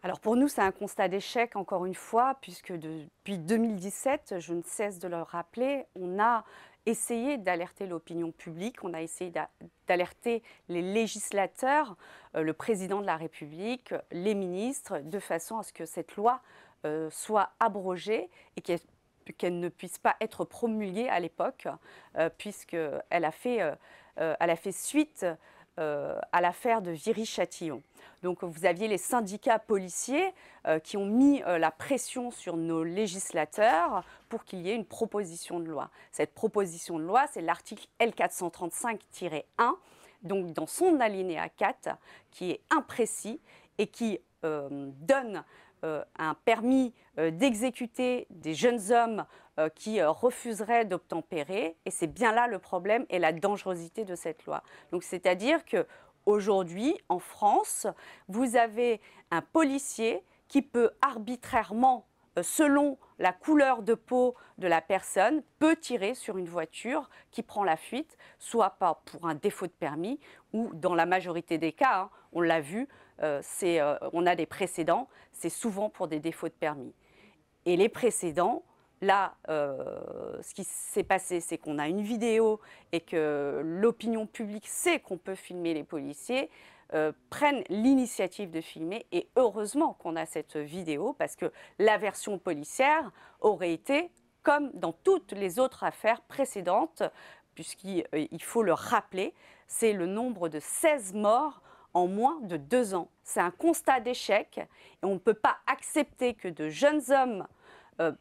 Alors pour nous, c'est un constat d'échec, encore une fois, puisque depuis 2017, je ne cesse de le rappeler, on a essayé d'alerter l'opinion publique, on a essayé d'alerter les législateurs, le président de la République, les ministres, de façon à ce que cette loi soit abrogée et qu'elle ne puisse pas être promulguée à l'époque, puisqu'elle a fait suite à l'affaire de Viry-Châtillon. Donc vous aviez les syndicats policiers qui ont mis la pression sur nos législateurs pour qu'il y ait une proposition de loi. Cette proposition de loi, c'est l'article L435-1, donc dans son alinéa 4, qui est imprécis et qui donne un permis d'exécuter des jeunes hommes qui refuseraient d'obtempérer. Et c'est bien là le problème et la dangerosité de cette loi. Donc c'est-à-dire qu'aujourd'hui, en France, vous avez un policier qui peut arbitrairement, selon la couleur de peau de la personne, peut tirer sur une voiture qui prend la fuite, soit pas pour un défaut de permis ou dans la majorité des cas, hein, on l'a vu, on a des précédents, c'est souvent pour des défauts de permis. Et les précédents, là, ce qui s'est passé, c'est qu'on a une vidéo et que l'opinion publique sait qu'on peut filmer les policiers, prennent l'initiative de filmer. Et heureusement qu'on a cette vidéo, parce que la version policière aurait été comme dans toutes les autres affaires précédentes, puisqu'il faut le rappeler, c'est le nombre de 16 morts en moins de 2 ans. C'est un constat d'échec et on ne peut pas accepter que de jeunes hommes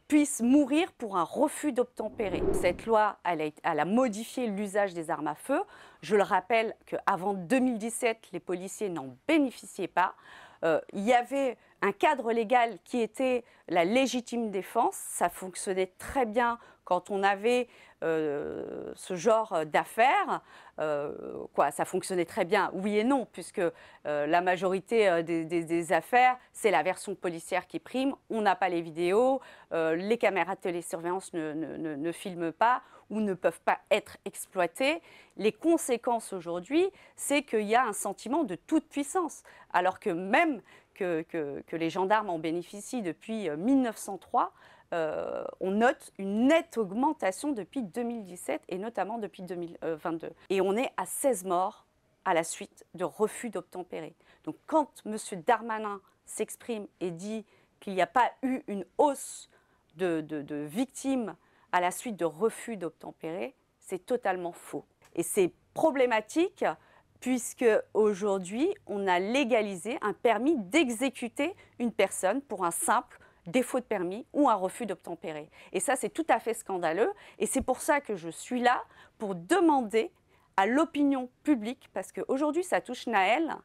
puissent mourir pour un refus d'obtempérer. Cette loi, elle a modifié l'usage des armes à feu. Je le rappelle qu'avant 2017, les policiers n'en bénéficiaient pas. Il y avait un cadre légal qui était la légitime défense. Ça fonctionnait très bien quand on avait ce genre d'affaires. Ça fonctionnait très bien, oui et non, puisque la majorité des affaires, c'est la version policière qui prime. On n'a pas les vidéos, les caméras de télésurveillance ne filment pas ou ne peuvent pas être exploitées. Les conséquences aujourd'hui, c'est qu'il y a un sentiment de toute puissance, alors que même que les gendarmes en bénéficient depuis 1903, on note une nette augmentation depuis 2017 et notamment depuis 2022. Et on est à 16 morts à la suite de refus d'obtempérer. Donc quand M. Darmanin s'exprime et dit qu'il n'y a pas eu une hausse de victimes à la suite de refus d'obtempérer, c'est totalement faux. Et c'est problématique puisque aujourd'hui, on a légalisé un permis d'exécuter une personne pour un simple défaut de permis ou un refus d'obtempérer. Et ça, c'est tout à fait scandaleux. Et c'est pour ça que je suis là, pour demander à l'opinion publique, parce qu'aujourd'hui, ça touche Naël,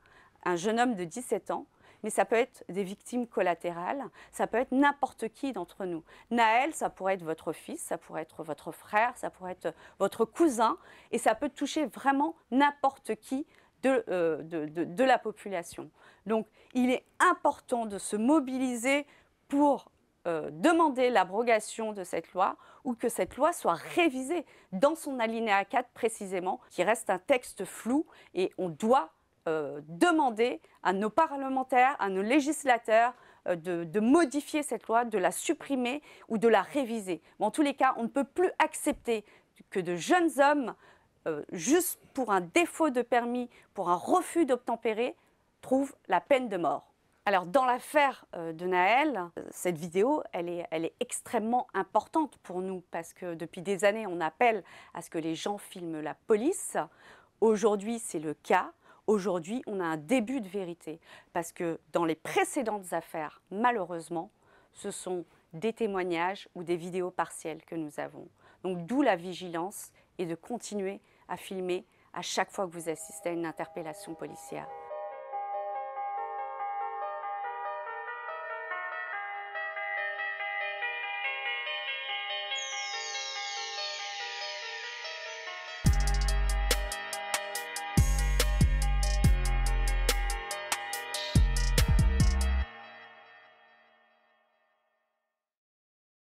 un jeune homme de 17 ans, mais ça peut être des victimes collatérales, ça peut être n'importe qui d'entre nous. Naël, ça pourrait être votre fils, ça pourrait être votre frère, ça pourrait être votre cousin, et ça peut toucher vraiment n'importe qui de la population. Donc, il est important de se mobiliser pour demander l'abrogation de cette loi ou que cette loi soit révisée dans son alinéa 4 précisément, qui reste un texte flou et on doit demander à nos parlementaires, à nos législateurs de modifier cette loi, de la supprimer ou de la réviser. Mais en tous les cas, on ne peut plus accepter que de jeunes hommes, juste pour un défaut de permis, pour un refus d'obtempérer, trouvent la peine de mort. Alors dans l'affaire de Naël, cette vidéo, elle est extrêmement importante pour nous parce que depuis des années, on appelle à ce que les gens filment la police. Aujourd'hui, c'est le cas. Aujourd'hui, on a un début de vérité parce que dans les précédentes affaires, malheureusement, ce sont des témoignages ou des vidéos partielles que nous avons. Donc d'où la vigilance et de continuer à filmer à chaque fois que vous assistez à une interpellation policière.